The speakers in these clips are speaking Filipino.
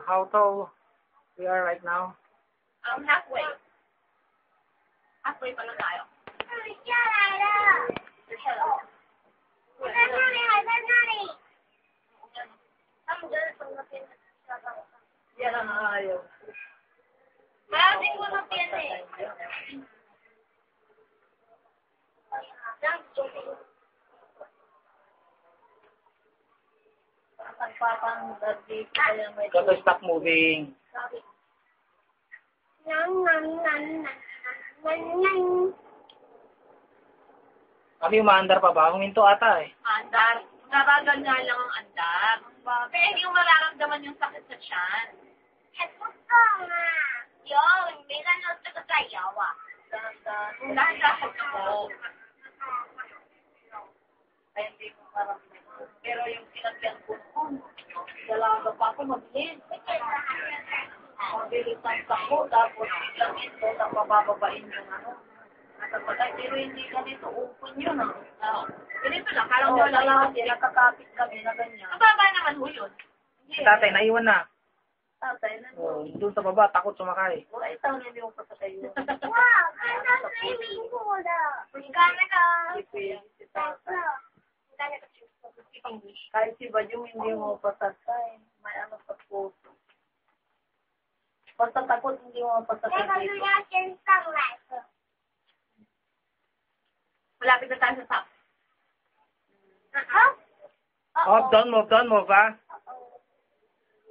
How tall we are right now? Halfway. Halfway pa lang tayo. 下来了。我在那里，还在那里。他们就是从那边下到。Yan ang ayaw. Maraming ko na边eh. Gotta stop moving. Kami umaandar pa ba? Huminto ata eh. Andar. Nabagal nga lang ang andar. Kaya hindi mo mararamdaman yung sakit sa tiyan. 还不够嘛？有，你没看到这个在摇啊？ Dahan-dahan mo. Ay, hindi mo mararamdaman. Pero yung sinagyan ko noon, dalaga pa ako mabilis. Mabilis ang tako, tapos biglang ito, napabababain yung ano. Nakapagay, pero hindi ganito, open yun ah. Ganito lang, parang wala lang, nakakapit kami na ganyan. Mababa naman ho yun. Tatay, naiwan na. Tatay na. Doon sa baba, takot sumakay. Wala itaw na yung pasakay yun. 哇，看到水明湖的，你看那个白色，你看那个橘色。 Kahit si Badyong hindi mo pasakay, may ano sa puso. Basta takot hindi mo 那个 pasakay 是 dito. 要先上来的。 Malapit na tayo sa top. Move down, ha?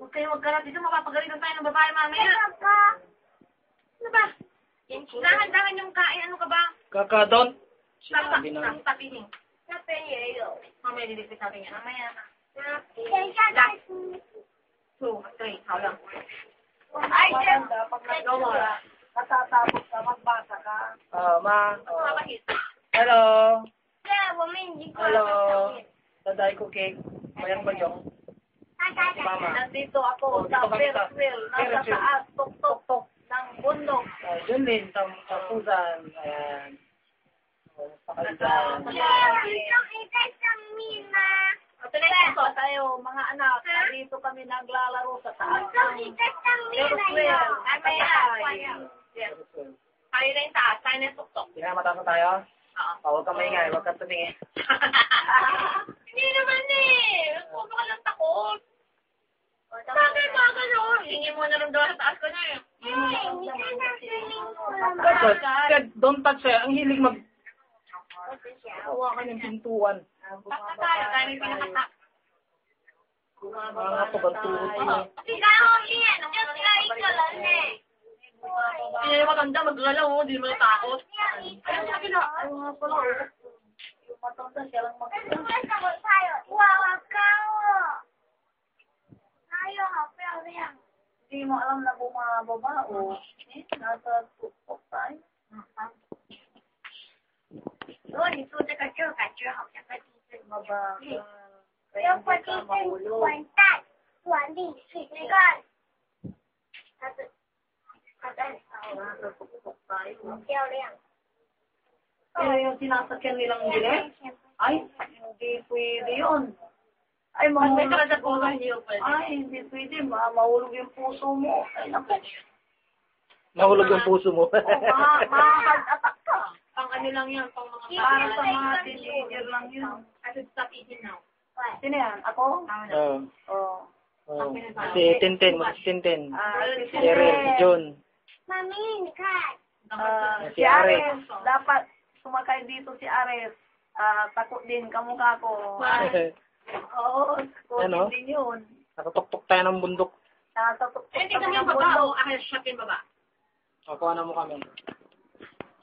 Huwag kayo magkalat dito, mapapagalitan tayo ng babae mamaya. 这个 Ano ba? Dahan-dahan yung kain, ano ka ba? Down. Sa tapihin. 那边也有。 Mamaya liligpit natin yan. Mamaya na. 等一下再吃。 2, 3, 好lang. 哎， Maganda, pag nagawa, natatapos ka, magbasa ka. Ma. Mabahit. Hello. 对，我们已经过了 Hello. Daday ko cake. Mayroon ba yung? 大家讲。 Mama. Nandito ako sa Ferris wheel, nasa taas, tok-tok ng bundok. Yun din, sa pusan. Ayan. Pakalitan. 对，我们就可以在上面吗？ At nandito tayo, mga anak, nandito kami naglalaro sa 我 taas 们就可以 ng 在上面 Ferris 了 wheel. 哟。 Ay, may Yes. Tayo na yung taas, tayo na yung tok-tok. Pinamataas na tayo? Oo. Huwag ka maingay, huwag ka tumingin. Hindi naman eh. Huwag ka lang takot. Bakit ba gano'n? Hingi mo na lang daw sa taas ko na eh. 对，你看到水明湖了吗？ Good, don't touch eh. Ang hilig hawakan yung pintuan. Basta tayo, tayo may pinakata. Mga kabantuhan ko. 你在后面，就只有一个人呢。 Hindi na maganda, maggalaw, hindi naman takot. 只有一个人。 Ayaw nga pala, yung matanda siya lang 但是 maganda. 为什么它有？哇，好高哦！哪有好漂亮？ Hindi mo alam na bumababa o nasa tuktok tayo. 如果你做这个，就感觉好像在地震。 Mabagal. 如果地震，完蛋，完力气，你看，它在烧， Nasa tuktok tayo. 很漂亮。 Pero yung sinasakyan nilang direct, ay, hindi pwede yun. Ay, mahulog. Ay, hindi pwede. Mahulog yung puso mo. Ay, naku. Mahulog yung puso mo. Ma-heart attack ka. Pang ano lang yan, pang mga Para sa mga teenager lang yun. I should stop eating now. Sino yan? Ako? Oo. Oo. Si Tintin, si Tintin. Si Si Erin, si John. Mami，你看， Si Ares. Dapat sumakay dito si Ares. Takot din kamukha ko. Oo, takot Ano? din yun. Nakatuktok tayo ng bundok. Nasa tuktok Eh, tingnan mo kami yung ng baba bundok. o akin siya yung baba. Kakuha na mo kami.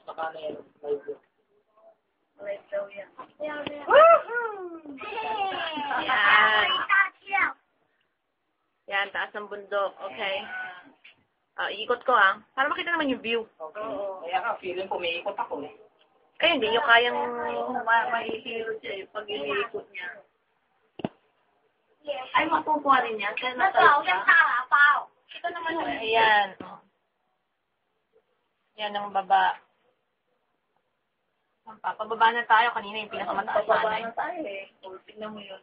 Saka na yan. Live yun. Live daw yan. 漂亮。 Woohoo! 大跳。 Yan, taas ng bundok. Okay. Iikot ko para makita naman yung view. Okay. Kaya ka, feeling ko may ikot ako eh. Eh, hindi nyo kayang... Mahihilo siya pag iniikot niya. Ay, matutuwa rin yan. Kaya 那个好像大喇叭哦。 Ito naman yung... Ayan. Yan ang baba. Pababa na tayo. Kanina yung pinakamataas Pababa na na tayo eh. O, tignan mo yun.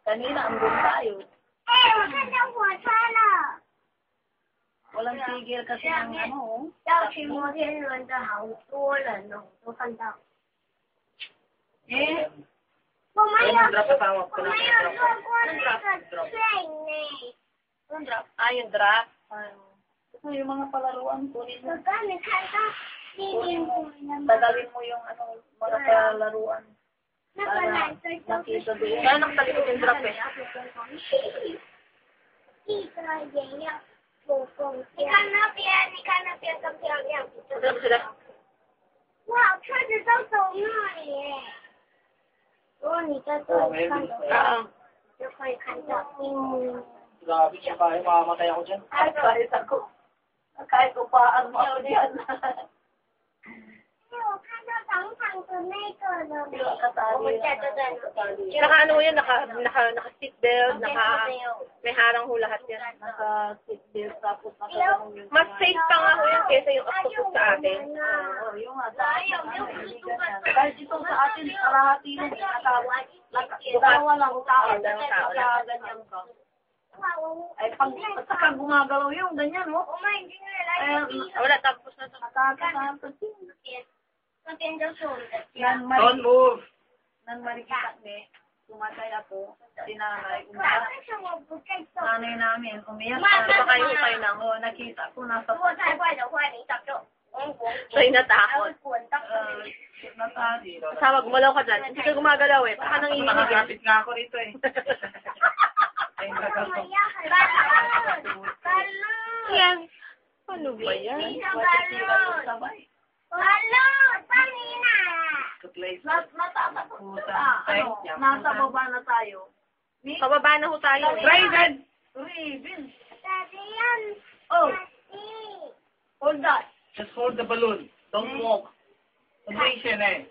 Kanina, andun tayo. 哎，我看到火车了。 Walang tigil kasi ng ano, oh. 要骑摩天轮的好多人哦，都看到。 Eh, 我们有 Drop pa tawag ko 我 na. 们有坐过那个 train 呢。 yung drop. Yung drop. ito yung mga palaruan. Kunin mo. 哥哥，你看到叮叮鼓了吗？ Tagalin mo yung ano, mga palaruan. 那个蓝色就是 Nakita doon. Kaya nakasalikod yung drop eh. 一个也要做贡献。你看那边，你看那边更漂亮。 Drop sila. 哇，车子都走那里耶。如果你在这里看的话， Oo. 就可以看到。 Grabe siya pa. Mamamatay ako dyan. Kahit ako. Kahit upaan mo ako dyan. 因为我看到长长的那个了。 Nakatali. 我们在这里。 Naka ano yan, naka seatbelt, may harang ho lahat yan. Naka-seatbelt tapos naka-ganun yung... Mas safe pa nga ho yan kesa yung octopus sa atin. Oo, yung kahit ito sa atin, kalahati na nakawa lang tao. Nakaganyan ka. Ay, pag saka gumagalaw yung ganyan, oh. 我们已经越来越低了。 Wala, tapos na to. Nakakasapos. 那边就是我们的家。 Don't move! Nang marikita ni, tumatay ako, sinanay, 为 umiyak. 什么不再动？ Nanay namin, umiyak. Baka kayo kayo lang. Oo, nakita ko nasa 如果太坏的话，你早就Sa'yo 还 natakot. 会滚到上面。 nasa Kasama, gumalaw ka dyan. Hindi ka gumagalaw eh. Baka nang iinig eh. Nakakapit nga ako rito eh. 为什么要很balloon？ Yan. Ano ba yan? 你想 balloon？ sabay. balloon，帮你拿。 Natama ko. Nasa baba na tayo. Pababa na ho tayo. Raven! Raven. Daddy yan. Oh, Daddy. hold that. Just hold the balloon. Don't walk. Position eh.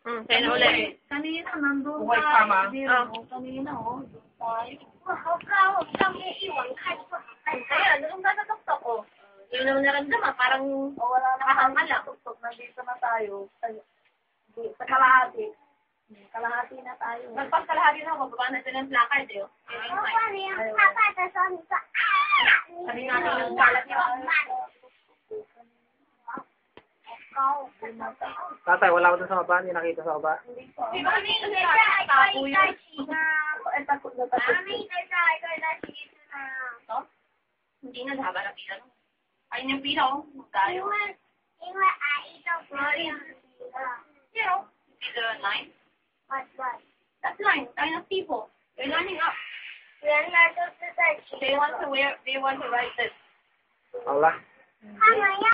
Kaya na uli. Kanina, nandun Buhay tayo. tama. Kanina, oh. Doon tayo. 哇，好高，上面一往看就很 Kaya, nung natataktok ko. Yun naman naramdaman. Parang O, wala na nakahanga lang. Tuktok, nandito na tayo. Sa kalahati. Kalahati na tayo. Nagpaskalahati na ako. Bababa na sila ng placard eh. 如果你害怕的时候，你说啊，你 Sabi natin yung kalat niya. 高。 Tatay, wala ko dun sa baba. Hindi nakita sa baba. 你们一个下一个一在一起呢？ Ay, takot na takot. 咱们一个下一个在一起呢？ Hindi na, haba na pila. Ayun yung pila oh. 因 Tayo. 为阿姨都不要你了。 You know, see the line? What what？ That line, line of people. They're lining up. 原来就是在骑 They want to wear, they want to ride this. Wala. 他们要。